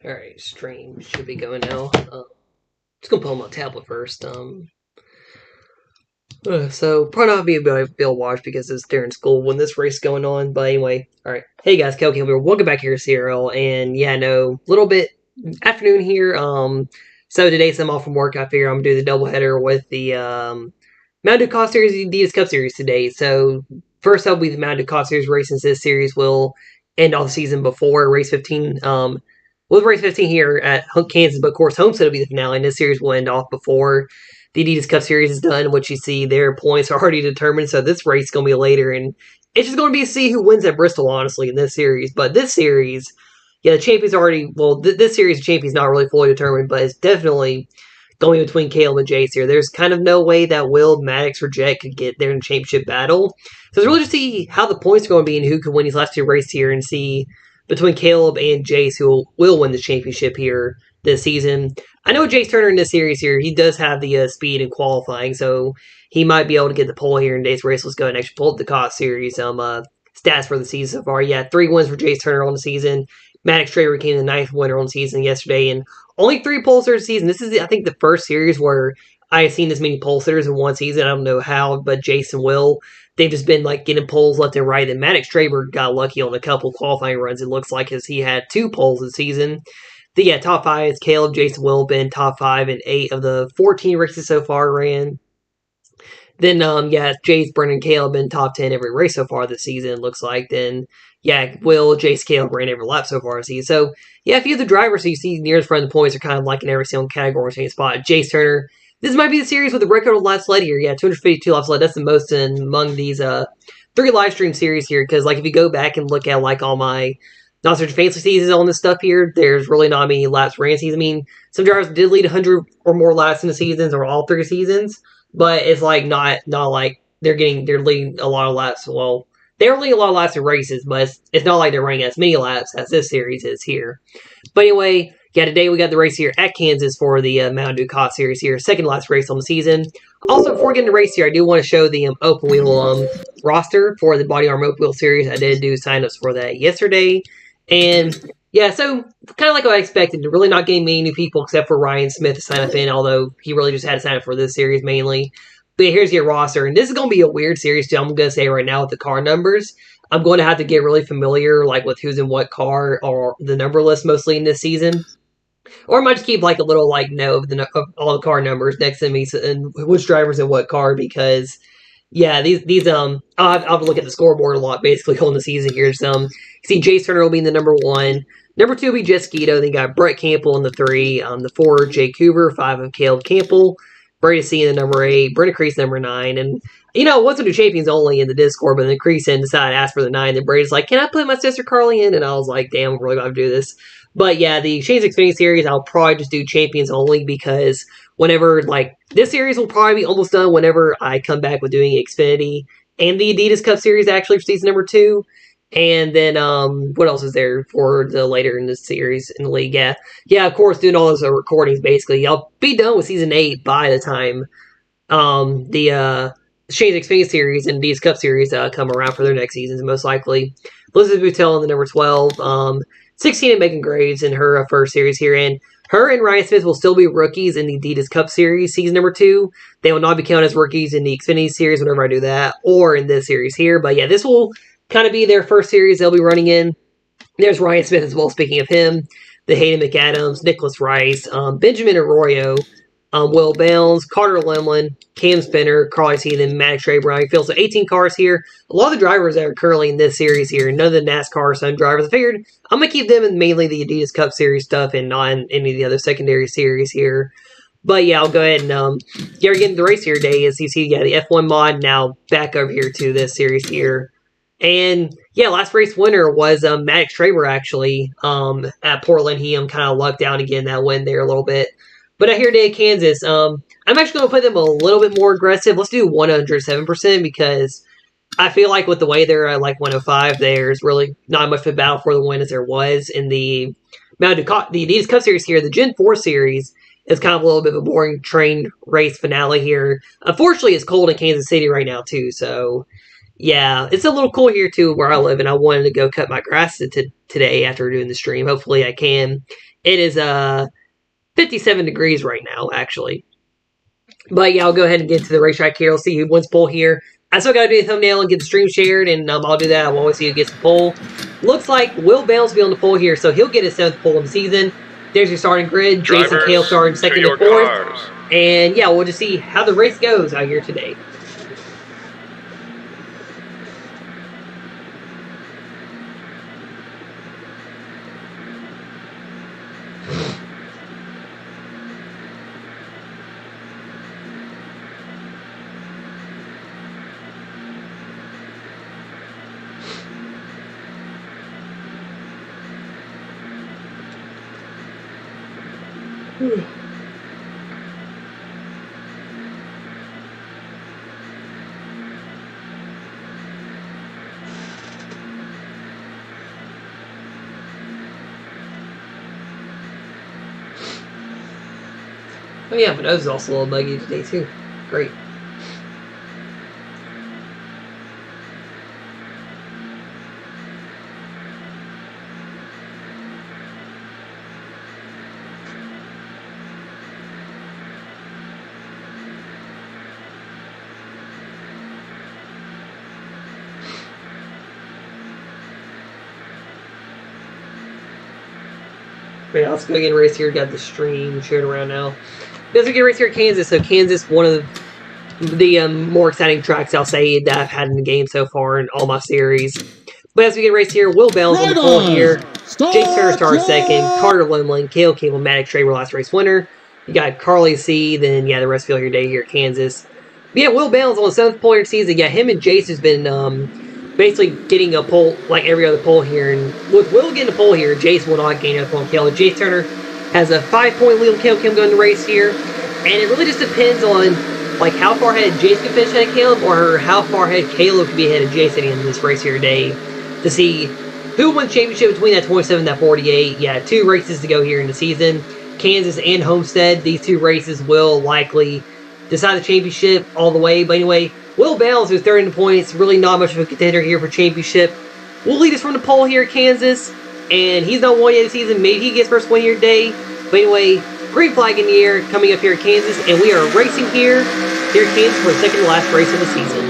Alright, stream should be going now. Just gonna pull my tablet first. So probably not be able to watch because it's during school when this race is going on. But anyway, alright. Hey guys, Kelky here. Welcome back here to CRL. And yeah, no, little bit afternoon here. So today, since I'm off from work, I figure I'm gonna do the doubleheader with the Mountain Dew COT Series, Adidas Cup Series today. So first up will be the Mountain Dew COT Series race, since this series will end all the season before race 15. With race 15 here at Kansas, but of course Homestead will be the finale, and this series will end off before the Adidas Cup Series is done, which you see their points are already determined, so this race is going to be later, and it's just going to be to see who wins at Bristol, honestly, in this series. But this series, yeah, the champion's already, well, this series, the champion's not really fully determined, but it's definitely going between Caleb and Jace here. There's kind of no way that Will, Maddox, or Jet could get there in a championship battle. So it's really just see how the points are going to be and who can win these last two races here, and see between Caleb and Jace who will win the championship here this season. I know Jace Turner in this series here, he does have the speed in qualifying, so he might be able to get the pole here in today's race. Let's go ahead and actually pull up the COT Series stats for the season so far. Yeah, 3 wins for Jace Turner on the season. Maddox Traver became the 9th winner on the season yesterday, and only 3 pole sitters this season. This is, I think, the first series where I have seen this many pole sitters in one season. I don't know how, but Jason will. They've just been like getting poles left and right. And Maddox Traver got lucky on a couple qualifying runs, it looks like, as he had 2 poles this season. Yeah, top 5 is Caleb, Jason, Will, been top 5 in 8 of the 14 races so far ran. Then, yeah, Jace, Brennan, Caleb been top 10 every race so far this season, it looks like. Then, yeah, Will, Jace, Caleb ran every lap so far this season. So, yeah, a few of the drivers you see near the front of the points are kind of like in every single category, same spot. Jace Turner, this might be the series with the record of laps led here. Yeah, 252 laps led. That's the most among these 3 live stream series here. Because, like, if you go back and look at, like, all my not such fancy seasons on this stuff here, there's really not many laps ran seasons. I mean, some drivers did lead 100 or more laps in the seasons, or all 3 seasons. But it's like not like they're leading a lot of laps. Well, they're leading a lot of laps in races, but it's not like they're running as many laps as this series is here. But anyway, yeah, today we got the race here at Kansas for the Mountain Dew COT Series here, second last race on the season. Also, before getting the race here, I do want to show the open wheel roster for the Body Armor Open Wheel Series. I did do signups for that yesterday, and yeah, so kind of like what I expected, really not getting many new people except for Ryan Smith to sign up in, although he really just had to sign up for this series mainly. But here's your roster, and this is going to be a weird series too, I'm going to say right now with the car numbers. I'm going to have to get really familiar like with who's in what car or the number list mostly in this season. Or I might just keep like a little like note of all the car numbers next to me and which driver's in what car, because yeah, these I'll have to look at the scoreboard a lot basically on the season here. So see Jace Turner will be in the number 1. Number 2 will be Jet Skeeto. Then you got Brett Campbell in the 3. The 4, Jake Cooper. 5 of Caleb Campbell. Brady C in the number 8. Brenna Crease number 9. And, you know, once we do champions only in the Discord, but then Crease in decided to ask for the 9. Then Brady's like, can I put my sister Carly in? And I was like, damn, I'm really going to do this. But yeah, the Shane's Xfinity series, I'll probably just do champions only, because whenever, like, this series will probably be almost done whenever I come back with doing Xfinity and the Adidas Cup Series actually for season number 2. And then, what else is there for the later in the series in the league? Yeah, of course, doing all those recordings, basically. I'll be done with season 8 by the time, the Shane's Xfinity series and Adidas Cup series, come around for their next seasons, most likely. Elizabeth Boutel in the number 12, 16 at Megan Graves in her first series here, and her and Ryan Smith will still be rookies in the Adidas Cup Series season number 2. They will not be counted as rookies in the Xfinity series whenever I do that, or in this series here. But yeah, this will kind of be their first series they'll be running in. There's Ryan Smith as well, speaking of him. The Hayden McAdams, Nicholas Rice, Benjamin Arroyo, Will Bounds, Carter Lemlin, Cam Spinner, Carly Heathen, Maddox Trey, Brian Field. So 18 cars here. A lot of the drivers that are currently in this series here, none of the NASCAR Sun drivers. I figured I'm going to keep them in mainly the Adidas Cup Series stuff and not in any of the other secondary series here. But yeah, I'll go ahead and get into the race here today. As you see, yeah, the F1 mod now back over here to this series here. And yeah, last race winner was Maddox Traver actually at Portland. He kind of lucked out again that win there a little bit. But here today at Kansas, I'm actually going to put them a little bit more aggressive. Let's do 107% because I feel like with the way they're at like 105, there's really not much of a battle for the win as there was in the Mountain Dew the Adidas Cup Series here. The Gen 4 Series is kind of a little bit of a boring train race finale here. Unfortunately, it's cold in Kansas City right now too, so Yeah, it's a little cool here too where I live, and I wanted to go cut my grass today after doing the stream. Hopefully, I can. It is 57 degrees right now, actually. But yeah, I'll go ahead and get to the racetrack here. I'll see who wins pole here. I still got to do a thumbnail and get the stream shared, and I'll do that. I'll always see who gets the pole. Looks like Will Bales will be on the pole here, so he'll get his 7th pole of the season. There's your starting grid. Jason Kale starting second and 4th. And yeah, we'll just see how the race goes out here today. Oh yeah, my nose is also a little buggy today too. Great. But yeah, let's go get a race here. Got the stream shared around now. Let's go get a race here at Kansas. So Kansas, one of the more exciting tracks I'll say that I've had in the game so far in all my series. But as we get a race here, Will Bales on the pole here. Jake Turner starts second. Carter Limlin, Cale Campbell, Maddox Traver last race winner. You got Carly C. Then yeah, the rest feel your day here at Kansas. But yeah, Will Bales on the 7th pole of the season. Yeah, him and Jace has been basically getting a pole like every other pole here. And with Will getting a pole here, Jace will not gain a pole on Cale. Jace Turner has a 5-point lead on Cale Campbell going to race here. And it really just depends on like how far ahead Jace can finish ahead of Caleb, or how far ahead Caleb can be ahead of Jace at the end of this race here today, to see who wins the championship between that 27 and that 48. Yeah, 2 races to go here in the season. Kansas and Homestead, these 2 races will likely decide the championship all the way. But anyway, Will Bales, who's third in the points, really not much of a contender here for championship, will lead us from the pole here at Kansas. And he's not won yet this season. Maybe he gets first win here today. But anyway, green flag in the air coming up here at Kansas, and we are racing here at Kansas for the second to last race of the season.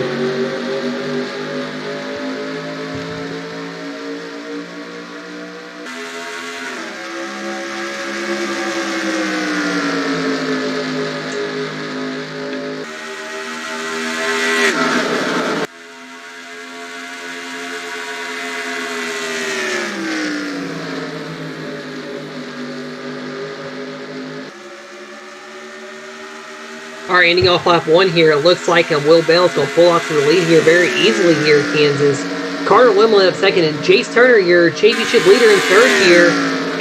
Alright, ending off lap 1 here, it looks like Will Bales going to pull off to the lead here very easily here in Kansas. Carter Limlin up second, and Jace Turner, your championship leader in third here,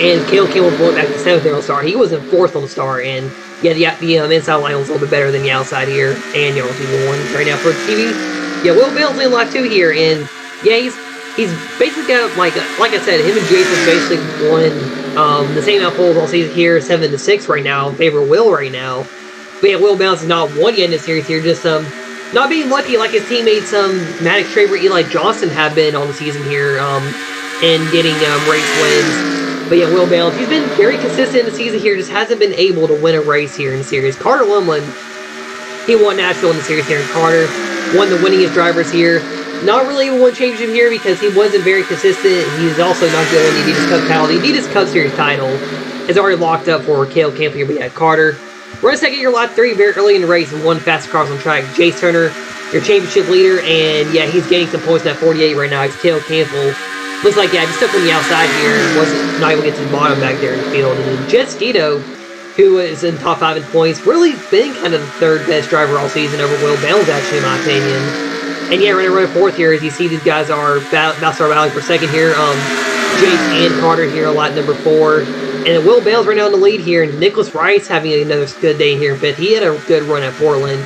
and Cale Campbell going back to 7th there on the star. He was in 4th on the star, and yeah, the inside line was a little bit better than the outside here, and you're on TV1 right now for TV. Yeah, Will Bales in lap 2 here, and yeah, he's basically got, like I said, him and Jace have basically won the same amount of poles all season here, 7-6 right now, in favor of Will right now. But yeah, Will Bales has not won yet in this series here, just not being lucky like his teammates Maddox Traver, Eli Johnson have been on the season here and getting race wins. But yeah, Will Bales, he's been very consistent in the season here, just hasn't been able to win a race here in the series. Carter Limlin, he won Nashville in the series here, and Carter won the winningest drivers here. Not really able to win championship here because he wasn't very consistent. He's also not going to win the Adidas Cup title. The Adidas Cup Series title is already locked up for Cale Campbell here, but yeah, Carter. We're in second year lap 3 very early in the race and one fastest cars on track. Jace Turner, your championship leader, and yeah, he's getting some points in that 48 right now. It's Cale Campbell. Looks like, yeah, just stuck on the outside here and wasn't not able to get to the bottom back there in the field. And then Jet Skito, who is in top 5 in points, really been kind of the third best driver all season over Will Bales, actually, in my opinion. And yeah, we're going to run 4th here as you see these guys are about to start battling for 2nd here. Jace and Carter here, lot number 4. And Will Bales right now in the lead here. And Nicholas Rice having another good day here in 5th. He had a good run at Portland.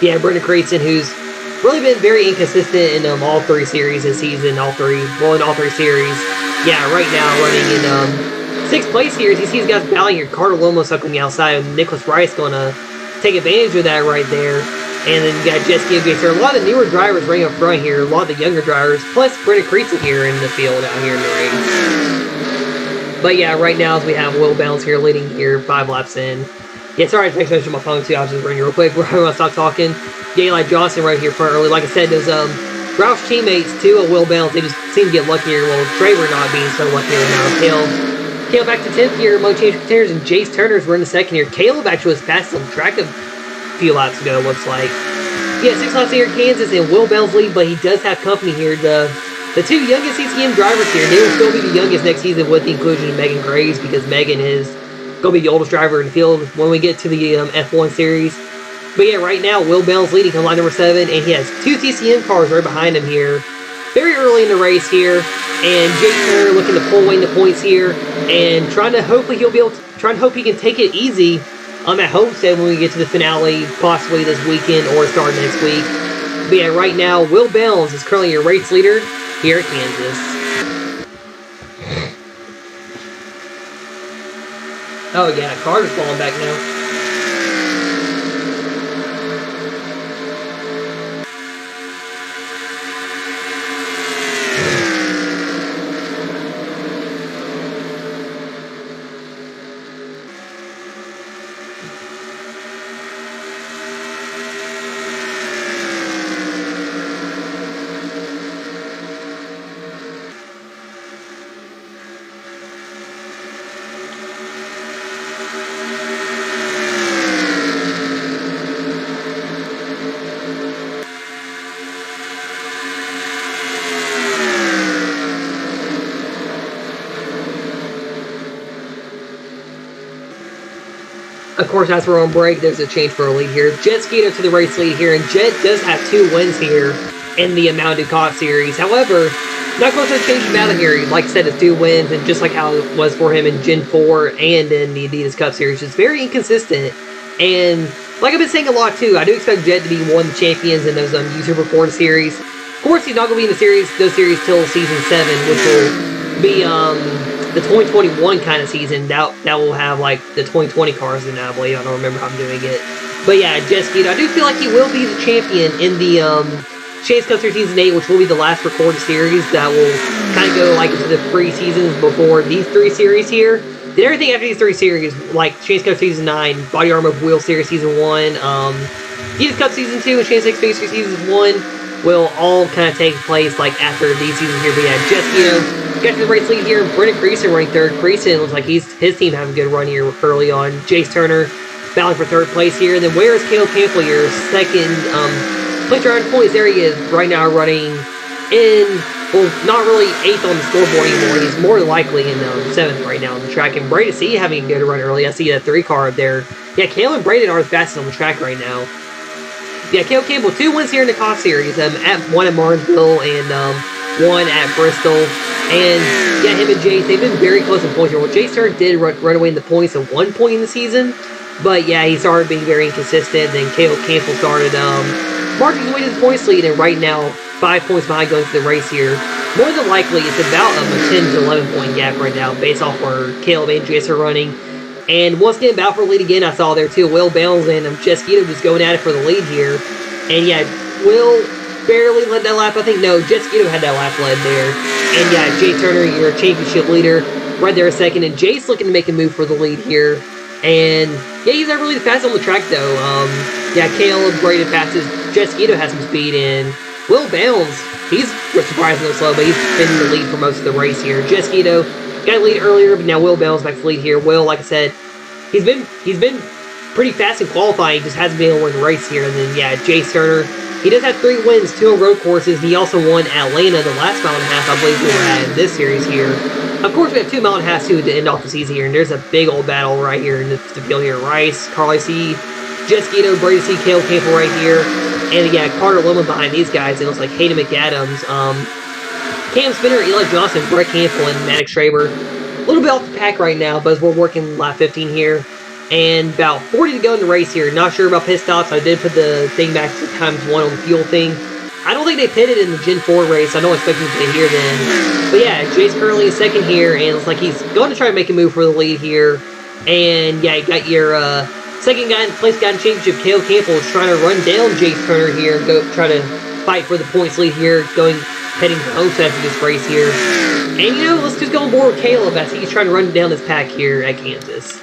Yeah, Brendan Creighton, who's really been very inconsistent in all 3 series this season. In all 3 series. Yeah, right now running in 6th place here. As you see these guys battling here. Carter Lomo stuck on the outside. And Nicholas Rice going to take advantage of that right there. And then you got Jet Ski and Gator. A lot of the newer drivers running up front here. A lot of the younger drivers. Plus Brendan Creasy here in the field out here in the race. But yeah, right now as we have Will Bounds here leading here 5 laps in. Yeah, sorry I just mentioned my phone too. I was just running real quick before I stop talking. Daylight Johnson right here front early. Like I said, those Roush teammates too of Will Bounds, they just seem to get luckier. Well, Trevor not being so lucky right now. Kale back to 10th here among change contenders, and Jace Turner's running second here. Caleb actually was fast on the track a few laps ago, looks like. Yeah, 6 laps here in Kansas, and Will Bounds lead, but he does have company here. The 2 youngest CCM drivers here, they will still be the youngest next season with the inclusion of Megan Graves, because Megan is going to be the oldest driver in the field when we get to the F1 series. But yeah, right now, Will Bounds leading on line number 7, and he has 2 TCM cars right behind him here. Very early in the race here, and Jake Turner looking to pull away the points here, and trying to hopefully hope he can take it easy at Homestead when we get to the finale, possibly this weekend or start next week. But yeah, right now, Will Bounds is currently your race leader here at Kansas. Oh yeah, Carter's falling back now. Of course, as we're on break, there's a change for a lead here. Jet Skeeter to the race lead here, and Jet does have 2 wins here in the Mountain Dew COT series. However, not going to change him out of here. Like I said, it's 2 wins, and just like how it was for him in Gen 4 and in the Adidas Cup series, it's very inconsistent. And like I've been saying a lot too, I do expect Jet to be one of the champions in those YouTube recorded series. Of course, he's not going to be in those series till season 7, which will be the 2021 kind of season. That will have like the 2020 cars in it, I believe. I don't remember how I'm doing it. But yeah, Jet Skeeter, I do feel like he will be the champion in the Chase Cup Series Season 8, which will be the last recorded series that will kind of go like into the pre-seasons before these 3 series here. Then everything after these 3 series, like Chase Cup Season 9, Body Armor Wheel Series Season 1, Adidas Cup Season 2, and Chase X Series Season 1 will all kind of take place like after these seasons here. But yeah, Jet Skeeter got to the race lead here. Brendan Creasy running 3rd. Creasy looks like his team having a good run here early on. Jace Turner battling for 3rd place here. And then where is Caleb Campbell here? 2nd place around points. There he is right now running in, well, not really 8th on the scoreboard anymore. He's more likely in 7th right now on the track. And Braden C having a good run early. I see that 3 car up there. Yeah, Caleb and Braden are the fastest on the track right now. Yeah, Caleb Campbell, 2 wins here in the COT series. One at Martinsville and 1 at Bristol. And yeah, him and Jace, they've been very close in points here. Well, Jace Turner did run away in the points at 1 point in the season. But yeah, he started being very inconsistent. Then Caleb Campbell started marking his way to the points lead. And right now, 5 points behind going through the race here. More than likely, it's about a 10 to 11 point gap right now based off where Caleb and Jace are running. And once again, battle for lead again, I saw there too. Will Bounds and Jet Skeeter just going at it for the lead here. And yeah, Will barely led that lap. I think, no, Jet Skeeter had that lap led there. And yeah, Jay Turner, your championship leader, right there a second. And Jace looking to make a move for the lead here. And yeah, he's not really the fastest on the track though. Yeah, Caleb Braden passes. Jet Skeeter has some speed in. Will Bounds, he's surprisingly slow, but he's been in the lead for most of the race here. Jet Skeeter got a lead earlier, but now Will Bounds back to lead here. Will, like I said, he's been pretty fast in qualifying, just hasn't been able to win the race here. And then yeah, Jace Turner, he does have 3 wins, 2 on road courses. He also won Atlanta the last mile and a half, I believe we were at in this series here. Of course, we have 2 mile and a half too to end off the season here, and there's a big old battle right here in the field here. Rice, Carly C, Jet Skeeter, Brady C, Caleb Campbell right here. And yeah, Carter Lohman behind these guys. It looks like Hayden McAdams, Cam Spinner, Eli Johnson, Brett Campbell, and Maddox Schraber. A little bit off the pack right now, but we're working lap 15 here. And about 40 to go in the race here. Not sure about pit stops. I did put the thing back to ×1 on the fuel thing. I don't think they pitted in the Gen 4 race. I don't expect them to pit here then. But yeah, Jay's currently in 2nd here, and it's like he's going to try to make a move for the lead here. And yeah, you got your Second guy in place guy in championship, Caleb Campbell, is trying to run down Jace Turner here and go try to fight for the points lead here, heading to home after this race here. And you know, let's just go on board with Caleb as he's trying to run down this pack here at Kansas.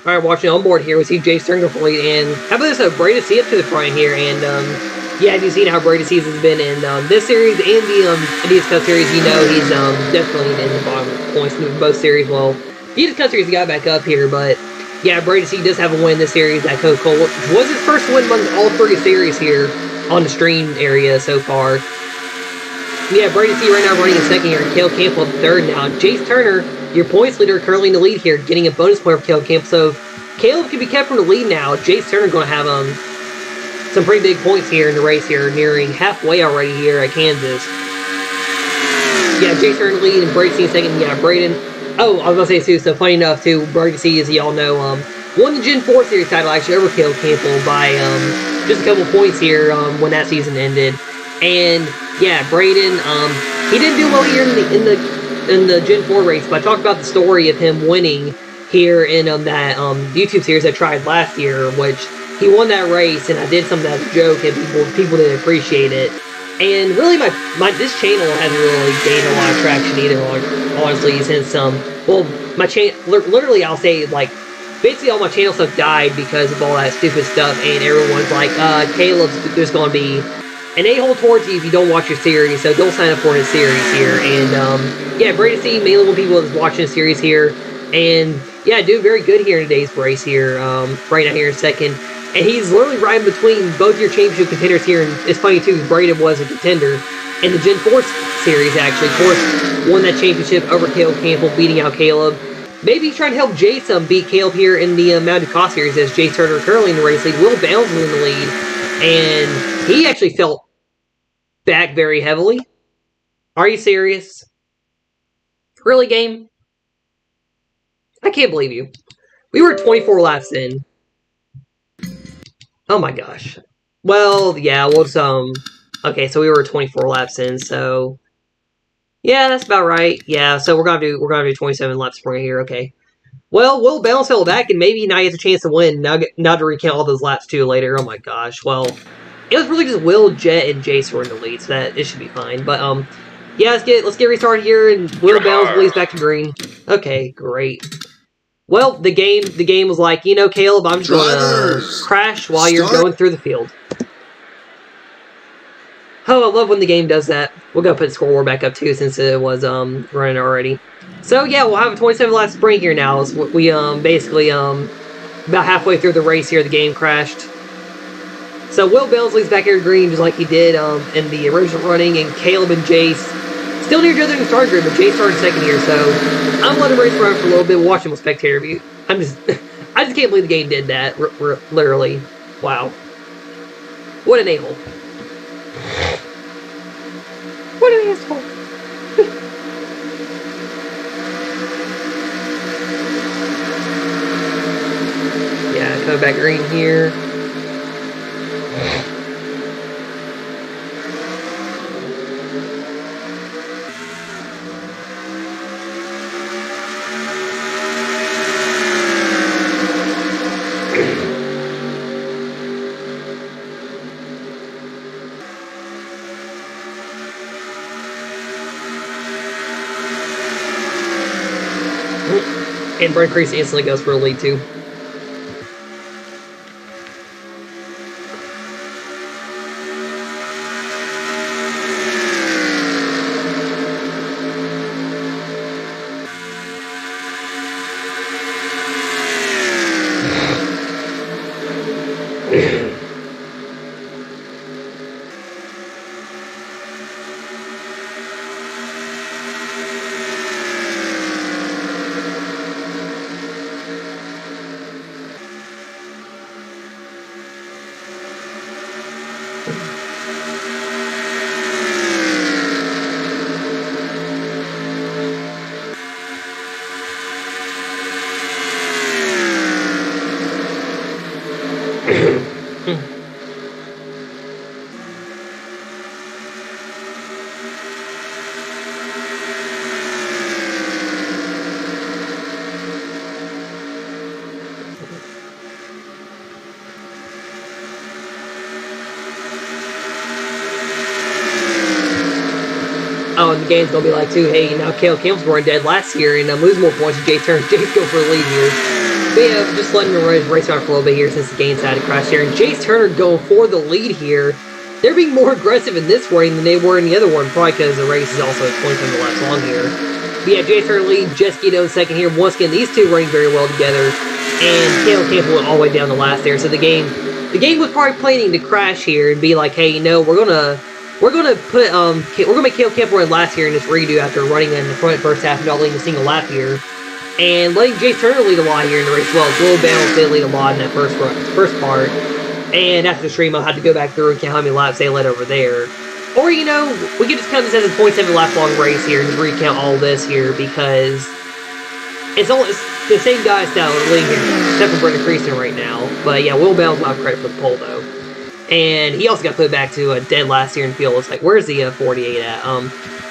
Alright, watching on board here, we see Jace Turner for lead, and how about this, Brady C up to the front here, and yeah, you've seen how Brady C's has been in this series and the India's Cup series. You know he's definitely in the bottom points in both series. Well, the India's Cup series got back up here, but yeah, Brady C does have a win this series at Coca-Cola. Was his first win among all three series here on the stream area so far. Yeah, Brady C right now running in second here, and Caleb Campbell in third now. Jace Turner, your points leader, currently in the lead here, getting a bonus point for Caleb Campbell. So Caleb can be kept from the lead now. Jace Turner going to have some pretty big points here in the race here, nearing halfway already here at Kansas. Yeah, Jace Turner in the lead and Brady C in second. Yeah, Braden. Oh, I was going to say too, so funny enough too, Brady C, as y'all know, won the Gen 4 series title actually over Caleb Campbell by just a couple points here when that season ended. And yeah, Braden, he didn't do well here in the Gen 4 race, but I talked about the story of him winning here in that YouTube series I tried last year, which he won that race, and I did something as a joke, and people didn't appreciate it. And really, this channel hasn't really gained a lot of traction either, honestly, since well, my channel, literally, I'll say, like, basically all my channel stuff died because of all that stupid stuff, and everyone's like, Caleb's just going to be an a-hole towards you if you don't watch your series, so don't sign up for his series here. And yeah, Brady C, mainly one people that's watching the series here, and yeah, doing very good here in today's race here, right now here in second. And he's literally right in between both your championship contenders here, and it's funny too, Braden was a contender in the Gen 4 series actually. Of course, won that championship over Caleb Campbell, beating out Caleb. Maybe he's trying to help Jace beat Caleb here in the Mountain Dew COT series, as Jace Turner currently in the race lead. Will Bounds in the lead, and he actually felt back very heavily. Are you serious? Really, game? I can't believe you. We were 24 laps in. Oh my gosh. Well, yeah, we'll just, okay, so we were 24 laps in, so yeah, that's about right. Yeah, so we're gonna do 27 laps from right here, okay. Well, Will Bounce held back, and maybe now he has a chance to win. Now to recount all those laps too later. Oh my gosh. Well, it was really just Will, Jet, and Jace who were in the lead, so that it should be fine. But yeah, let's get restarted here, and Will Bounce leads back to green. Okay, great. Well, the game was like, you know, Caleb, I'm just gonna crash while you're going through the field. Oh, I love when the game does that. We'll go put the scoreboard back up too, since it was running already. So yeah, we'll have a 27 lap sprint here now. So we basically about halfway through the race here, the game crashed. So Will Bounce leads back here to green just like he did in the original running, and Caleb and Jace still near each other in the start grid, but Jace started second here. So I'm letting the race run for a little bit, watching with spectator view. I just can't believe the game did that. Literally, wow, what an a-hole. What an asshole. Yeah, coming back green here. And Brent Crease instantly goes for a lead too. Oh, and the game's gonna be like too, hey, now Cale Campbell's running dead last year and losing more points to Jace Turner. Jace go for a lead here. But yeah, just letting him race around for a little bit here since the game decided to crash here. And Jace Turner going for the lead here. They're being more aggressive in this running than they were in the other one, probably because the race is also 27 laps long here. But yeah, Jace Turner lead, Jesquito second here. Once again, these two running very well together. And Cale Campbell went all the way down the last there. So the game was probably planning to crash here and be like, hey, you know, we're gonna make Cale Campbell run last here in this redo after running in the front first half and not leading a single lap here. And letting Jace Turner lead a lot here in the race as well. Will Bounce did lead a lot in that first part. And after the stream, I'll have to go back through and count how many laps they led over there. Or, you know, we could just count this as a 0.7 lap long race here and just recount all this here because it's the same guys now leading here, except for Brendan Creaston right now. But yeah, Will Bounce will have credit for the pole though. And he also got put back to a dead last year in the field. It's like, where's the 48 at?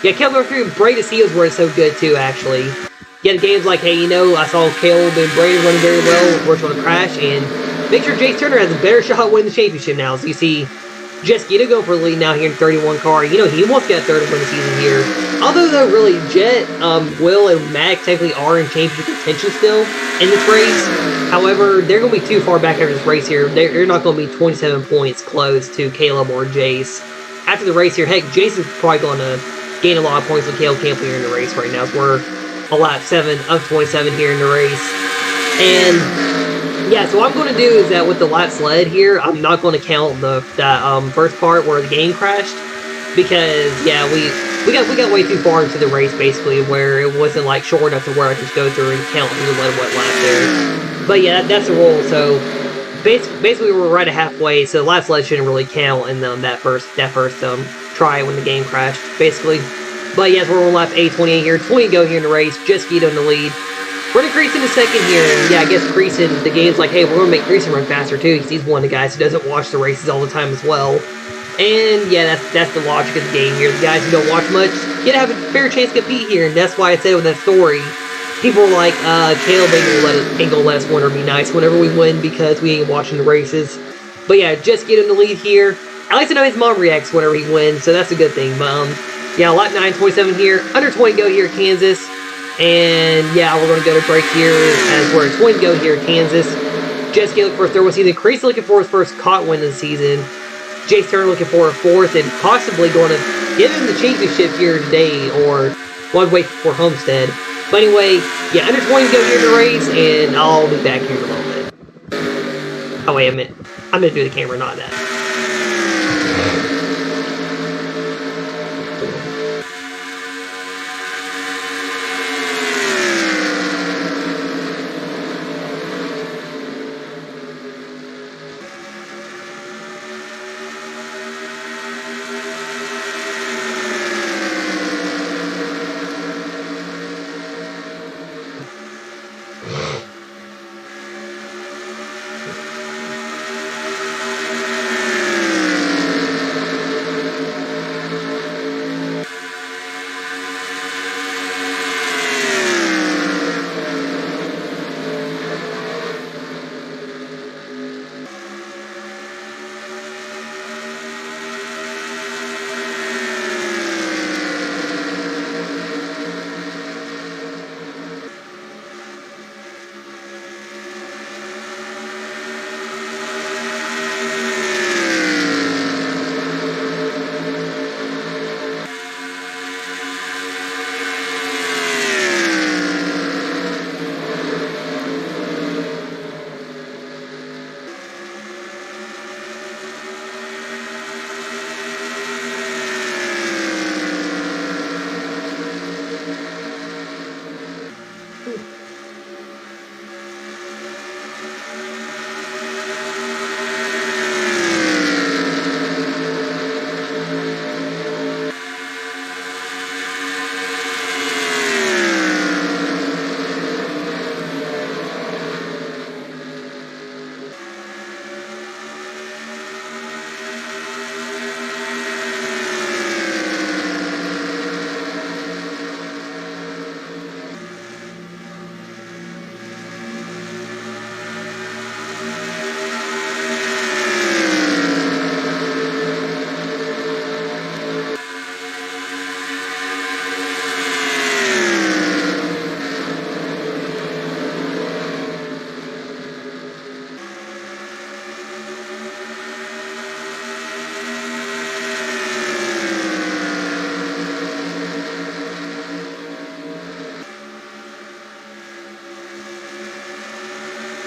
Yeah, Caleb through Brady to see where it's so good too, actually. Yeah, the game's like, hey, you know, I saw Caleb and Brady running very well. We're going to crash, and make sure Jace Turner has a better shot at winning the championship now. So you see Jesquito go for the lead now here in 31 car. You know, he wants to get a third win the season here. Although, though, really, Jet, Will, and Max technically are in championship contention still in this race. However, they're going to be too far back after this race here. They're not going to be 27 points close to Caleb or Jace. After the race here, heck, Jace is probably going to gain a lot of points with Caleb Campbell here in the race right now. So we're a lap 7 of 27 here in the race. And yeah, so what I'm going to do is that with the lap sled here, I'm not going to count that first part where the game crashed because yeah, we got way too far into the race basically where it wasn't like short enough to where I could just go through and count who led what lap there. But yeah, that's the rule. So basically we're right at halfway, so the lap sled shouldn't really count in that first try when the game crashed basically. But yes, we're on lap 8:28 here. 20 to go here in the race. Jesquito in the lead. Brendan Creaston is second here. And yeah, I guess Creaston, the game's like, hey, we're going to make Creaston run faster too because he's one of the guys who doesn't watch the races all the time as well. And yeah, that's the logic of the game here. The guys who don't watch much get to have a fair chance to compete here. And that's why I said with that story, people were like, Caleb ain't gonna let us win or be nice whenever we win because we ain't watching the races. But yeah, just get him the lead here. At least I know his mom reacts whenever he wins, so that's a good thing. But yeah, lap 9:27 here. Under 20 go here at Kansas. And yeah, we're going to go to break here as we're at 20 go here at Kansas. Just looking for a third win season. Creasy looking for his first COT win of the season. Jace Turner looking for a fourth and possibly going to give him the championship here today or one way for Homestead. But anyway, yeah, under 20 go here in the race, and I'll be back here in a moment. Oh, wait a minute. I'm going to do the camera, not that.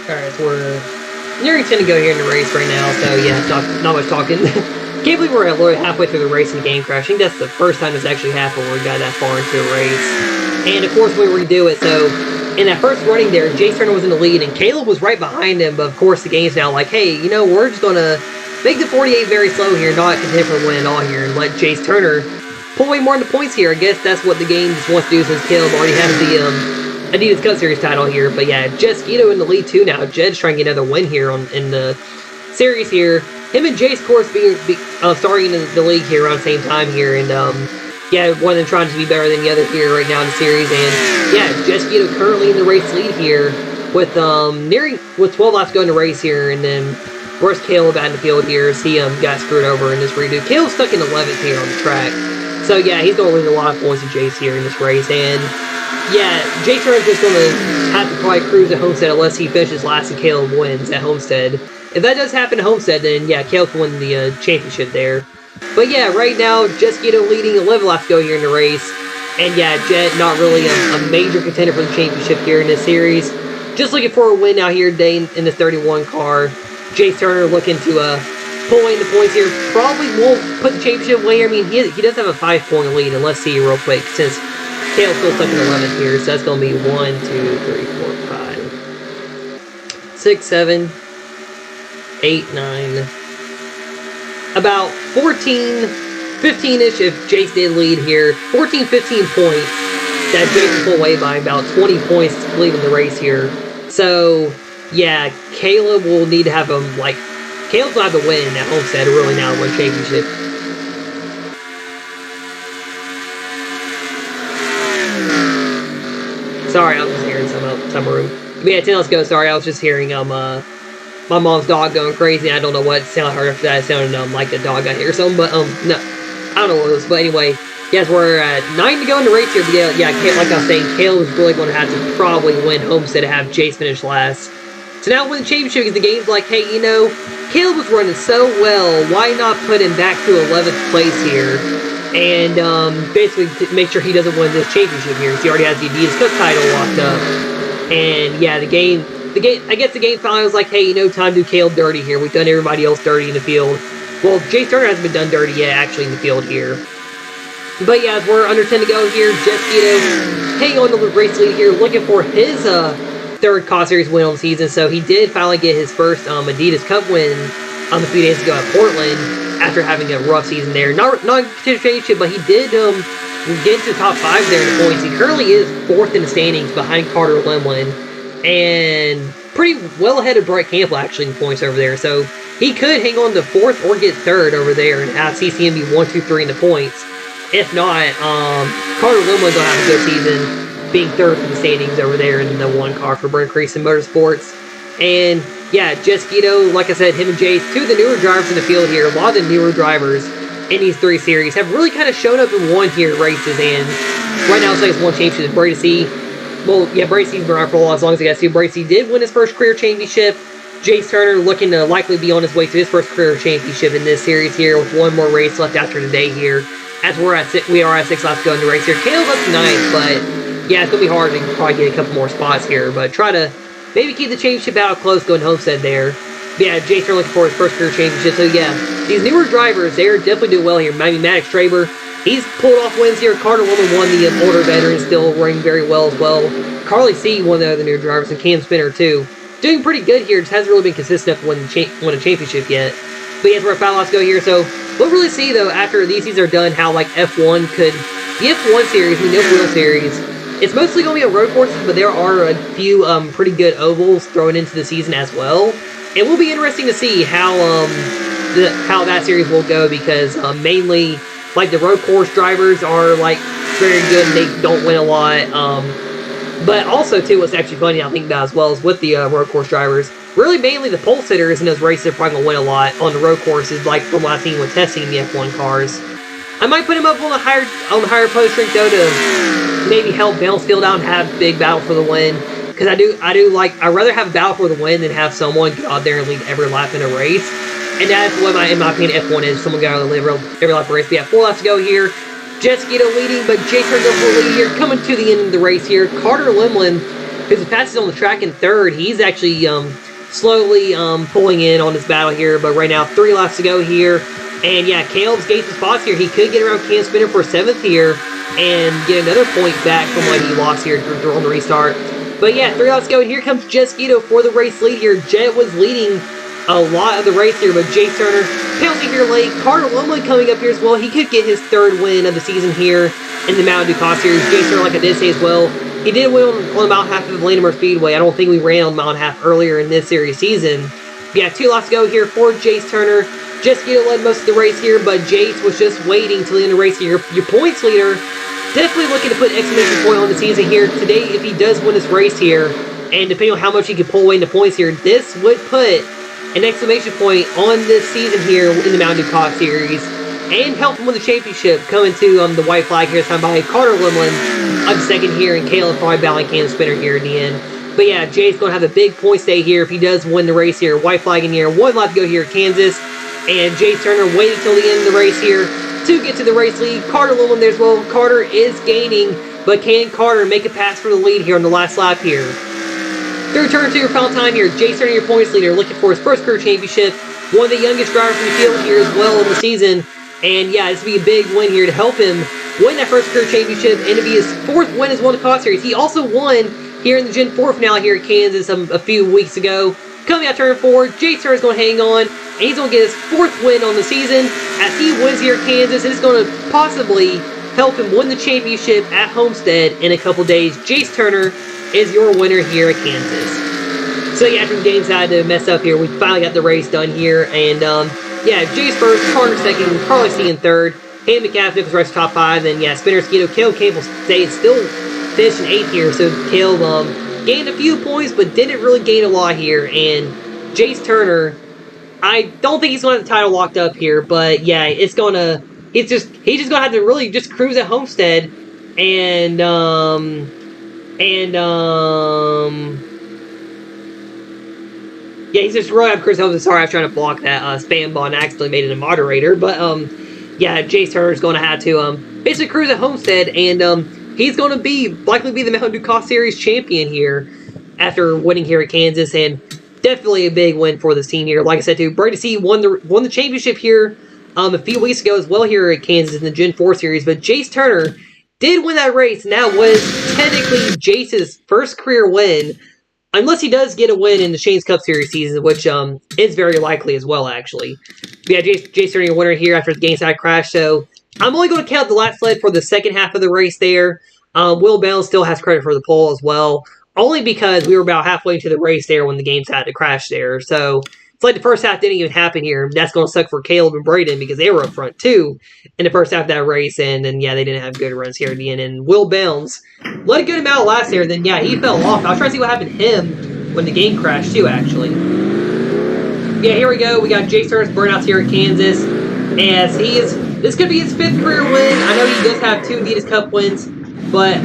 Alright, so we're nearing 10 to go here in the race right now, so yeah, not much talking. Can't believe we're halfway through the race and the game crash. I think that's the first time this actually happened where we got that far into a race. And of course we redo it, so in that first running there, Jace Turner was in the lead and Caleb was right behind him, but of course the game's now like, hey, you know, we're just gonna make the 48 very slow here, not contend for the win at all here, and let Jace Turner pull away more in the points here. I guess that's what the game just wants to do since Caleb already has the Adidas Cup Series title here. But yeah, Jesquito in the lead too now. Jed's trying to get another win here in the series here. Him and Jace, of course, starting in the league here around the same time here. And yeah, one of them trying to be better than the other here right now in the series. And yeah, Jesquito currently in the race lead here with 12 laps to go in the race here. And then where's Caleb out in the field here as he got screwed over in this redo. Caleb's stuck in 11th here on the track. So yeah, he's going to lose a lot of points to Jace here in this race. And yeah, Jace Turner's just going to have to probably cruise at Homestead unless he finishes last and Caleb wins at Homestead. If that does happen at Homestead, then yeah, Caleb can win the championship there. But yeah, right now, Jesquito leading 11 laps to go here in the race. And yeah, Jet not really a major contender for the championship here in this series. Just looking for a win out here today in the 31 car. Jace Turner looking to pull away the points here. Probably won't put the championship away. I mean, he does have a 5-point lead, and let's see real quick since Caleb's still stuck in 11th here, so that's going to be 1, 2, 3, 4, 5, 6, 7, 8, 9, about 14, 15-ish if Jace did lead here. 14, 15 points that Jace will pull away by about 20 points leaving the race here. So, yeah, Caleb will need to have Caleb's will have to win at Homestead really now to win championship. Sorry, I'm just summer room. But yeah, 10, let's go. Sorry, I was just hearing my mom's dog going crazy. I don't know what sound I heard after that. It sounded like the dog got here or something. But no, I don't know what it was. But anyway, yes, we're at 9 to go in the race here. But yeah, like I was saying, Caleb is really going to have to probably win Homestead to have Jace finish last. So now win the championship because the game's like, hey, you know, Caleb was running so well. Why not put him back to 11th place here? And basically make sure he doesn't win this championship here. He already has the Adidas Cup title locked up. And yeah, I guess the game finally was like, hey, you know, time to do Caleb dirty here. We've done everybody else dirty in the field. Well, Jace Turner hasn't been done dirty yet, actually, in the field here. But yeah, as we're under 10 to go here, Jesquito hanging on the race lead here, looking for his third COT Series win on the season. So he did finally get his first Adidas Cup win a few days ago at Portland after having a rough season there. Not championship, but he did get into the top 5 there in the points. He currently is 4th in the standings behind Carter Lemlin and pretty well ahead of Bright Campbell actually in points over there. So he could hang on to 4th or get 3rd over there and have CCM be 1, 2, 3 in the points. If not, Carter Lemlin's gonna have a good season, being 3rd in the standings over there in the 1 car for Brent Creason Motorsports. And yeah, Jesquito, like I said, him and Jace, 2 of the newer drivers in the field here. A lot of the newer drivers in these 3 series have really kind of shown up and won here races. And right now, it's like it's 1 championship. Brady, well, yeah, Brady's been around for a while, as long as he got to. Brady did win his first career championship. Jace Turner looking to likely be on his way to his first career championship in this series here, with 1 more race left after today here. As we are at 6 laps to go in the race here. Caleb up to 9th, but yeah, it's gonna be hard to probably get a couple more spots here. But try to maybe keep the championship battle close going Homestead there. But yeah, Jace Turner looking for his first career championship. So yeah, these newer drivers, they're definitely doing well here. Maybe Maddox Traber, he's pulled off wins here. Carter Woman won the older veteran, still running very well as well. Carly C, one of the other newer drivers, and Cam Spinner too. Doing pretty good here, just hasn't really been consistent enough to win a championship yet. But yes, we're at 5 laps to go here, so we'll really see though after these seasons are done how like F1 could, the F1 series, the no-wheel series, it's mostly going to be on road courses, but there are a few pretty good ovals thrown into the season as well. It will be interesting to see how that series will go, because mainly like the road course drivers are like very good and they don't win a lot. But also too, what's actually funny I think about as well is with the road course drivers, really mainly the pole sitters in those races are probably going to win a lot on the road courses, like from what I've seen with testing the F1 cars. I might put him up on the higher post rank though to maybe help balance field out and have big battle for the win. Because I'd rather have a battle for the win than have someone go out there and lead every lap in a race. And that's what in my opinion F1 is. Someone got out there every lap of the race. We have 4 laps to go here. Jesquito leading, but Jace Turner goes for the lead here. Coming to the end of the race here. Carter Lemlin, who's the fastest on the track in 3rd, he's actually slowly pulling in on this battle here. But right now, 3 laps to go here. And yeah, Caleb's gained some spots here. He could get around Cam Spinner for 7th here and get another point back from what he lost here on the restart. But yeah, 3 laps to go, and here comes Jesquito for the race lead here. Jet was leading a lot of the race here, but Jace Turner penalty here late. Carter Lumley coming up here as well. He could get his 3rd win of the season here in the Mountain Dew COT Series. Jace Turner, like I did say as well, he did win on the mile and a half of Landomer Speedway. I don't think we ran on the mile and a half earlier in this series season. But yeah, 2 laps to go here for Jace Turner. Jesquito led most of the race here, but Jace was just waiting till the end of the race here. Your points leader definitely looking to put an exclamation point on the season here. Today, if he does win this race here, and depending on how much he can pull away in the points here, this would put an exclamation point on this season here in the Mountain Dew COT Series and help him win the championship. Coming to the white flag here, this time by Carter Lemlin up 2nd here, and Caleb probably battling Cam Spinner here in the end. But yeah, Jay's going to have a big point stay here if he does win the race here. White flag in here, 1 lap to go here at Kansas, and Jace Turner waited till the end of the race here to get to the race lead. Carter Lemlin there as well. Carter is gaining, but can Carter make a pass for the lead here on the last lap here? Third turn to your final time here. Jace Turner, your points leader, looking for his first career championship. One of the youngest drivers in the field here as well in the season. And yeah, this would be a big win here to help him win that first career championship and to be his 4th win as well in the COT Series. He also won here in the Gen 4 finale here at Kansas a few weeks ago. Coming out turn 4, Jace Turner is going to hang on, and he's going to get his 4th win on the season as he wins here at Kansas, and it's going to possibly help him win the championship at Homestead in a couple days. Jace Turner is your winner here at Kansas. So yeah, after the games had to mess up here, we finally got the race done here, and yeah, Jace first, Carter 2nd, Carly C in 3rd, Hayden McCaff, Nichols Rice top 5, and yeah, Spinner, Skeeto, Caleb Cable still finishing 8th here, so Caleb gained a few points, but didn't really gain a lot here. And Jace Turner, I don't think he's going to have the title locked up here, but yeah, he's just going to have to really just cruise at Homestead, and yeah, he's just really up Chris Homestead. Sorry, I was trying to block that spam bot and accidentally made it a moderator, but yeah, Jace Turner's going to have to basically cruise at Homestead, and he's going to likely be the Mountain Dew COT Series champion here after winning here at Kansas, and definitely a big win for this team here. Like I said, too, Brady C won the championship here a few weeks ago as well here at Kansas in the Gen 4 Series, but Jace Turner did win that race, and that was technically Jace's first career win, unless he does get a win in the Shane's Cup Series season, which is very likely as well, actually. But yeah, Jace Turner a winner here after the game side crash, so I'm only going to count the last sled for the second half of the race there. Will Bell still has credit for the pole as well, only because we were about halfway into the race there when the games had to crash there. So it's like the first half didn't even happen here. That's going to suck for Caleb and Braden because they were up front too in the first half of that race. And then, yeah, they didn't have good runs here at the end. And Will Bounds let a good amount of laps there. Then, yeah, he fell off. I was trying to see what happened to him when the game crashed too, actually. Yeah, here we go. We got Jace Turner's burnouts here at Kansas. As this could be his 5th career win. I know he does have 2 Adidas Cup wins, but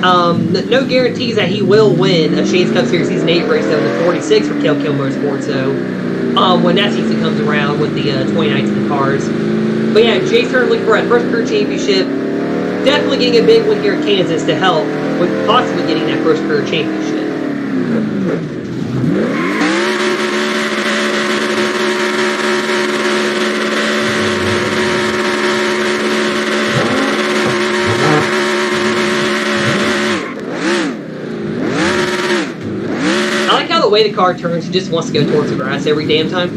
no guarantees that he will win a Shane's Cup Series Season 8 race though, the 46 for Kel Motorsports, though, when that season comes around with the 2019 cars. But yeah, Jace Turner looking for that first career championship. Definitely getting a big win here at Kansas to help with possibly getting that first career championship. The way the car turns, he just wants to go towards the grass every damn time.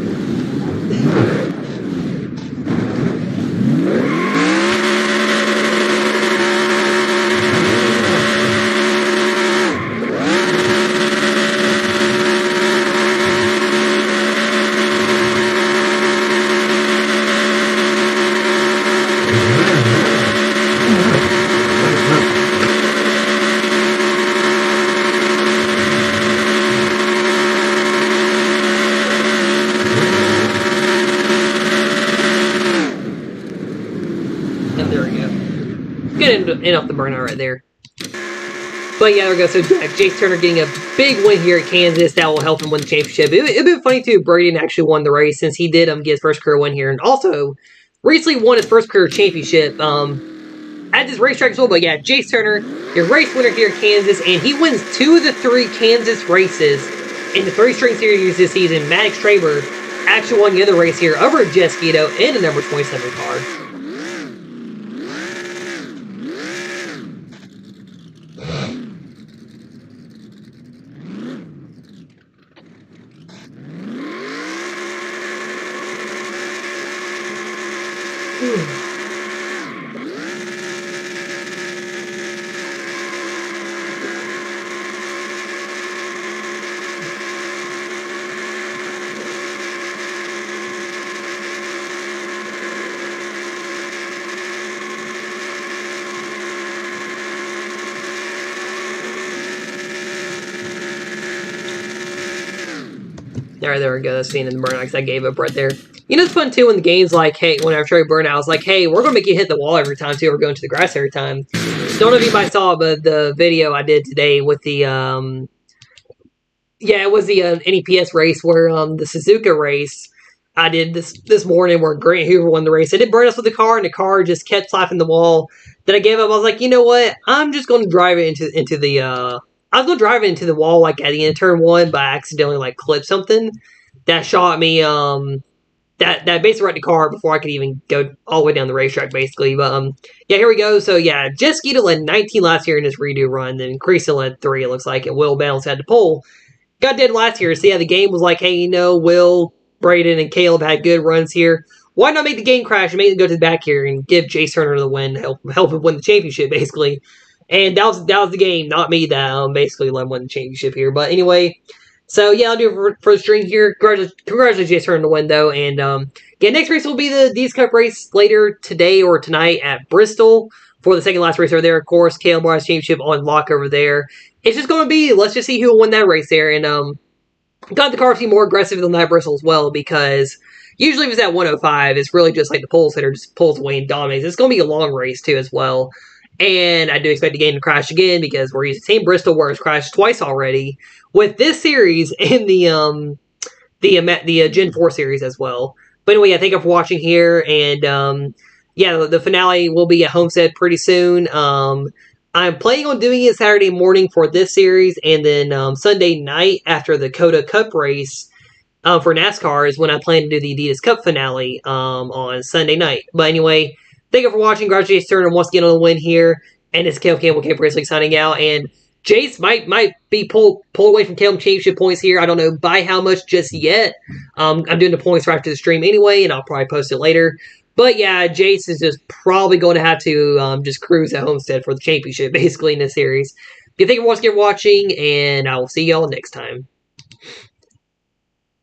End off the burnout right there. But yeah, there we go. So yeah, Jace Turner getting a big win here at Kansas. That will help him win the championship. It'd been funny too. Braden actually won the race since he did get his first career win here, and also recently won his first career championship at this racetrack as well. But yeah, Jace Turner, your race winner here at Kansas, and he wins 2 of the 3 Kansas races in the 3-string series this season. Maddox Traber actually won the other race here over Jesquito in the number 27 car. Alright, there we go. That's seeing in the burnout because I gave up right there. You know, it's fun too when the game's like, hey, when I show burnout, it's like, hey, we're going to make you hit the wall every time too. We're going to the grass every time. Don't know if anybody saw, but the video I did today with the, yeah, it was the NEPS race where the Suzuka race I did this morning where Grant Hoover won the race. I did burnouts with the car, and the car just kept slapping the wall. Then I gave up. I was like, you know what? I'm just going to drive it into the, I was going to drive it into the wall, like, at the end of turn 1, but I accidentally, like, clipped something that shot me, that basically wrecked the car before I could even go all the way down the racetrack, basically. But, yeah, here we go. So, yeah, Jesquito led 19 last year in his redo run, then Creason led 3, it looks like, and Will Bounce had the pole. Got dead last year, so, yeah, the game was like, hey, you know, Will, Braden, and Caleb had good runs here. Why not make the game crash and make them go to the back here and give Jace Turner the win, help him win the championship, basically. And that was the game, not me, that basically let him win the championship here. But anyway, so yeah, I'll do it for the string here. Congratulations, Jace Turner, the win, though. And yeah, next race will be the D's Cup race later today or tonight at Bristol for the second last race over there. Of course, Caleb Morris Championship on lock over there. it's just going to be, let's just see who will win that race there. And got the car to be more aggressive than that Bristol as well, because usually if it's at 105, it's really just like the pole sitter just pulls away and dominates. It's going to be a long race too as well. And I do expect the game to crash again because we're using the same Bristol where it's crashed twice already with this series and the Gen 4 series as well. But anyway, yeah, thank you for watching here. And yeah, the finale will be at Homestead pretty soon. I'm planning on doing it Saturday morning for this series, and then Sunday night after the COTA Cup race for NASCAR is when I plan to do the Adidas Cup finale on Sunday night. But anyway, thank you for watching. Congratulations, Turner, once again on the win here. And it's Caleb Campbell, Cape Racing signing out. And Jace might be pulled away from Caleb championship points here. I don't know by how much just yet. I'm doing the points right after the stream anyway, and I'll probably post it later. But yeah, Jace is just probably going to have to just cruise at Homestead for the championship, basically, in this series. Thank you once again for watching, and I will see y'all next time.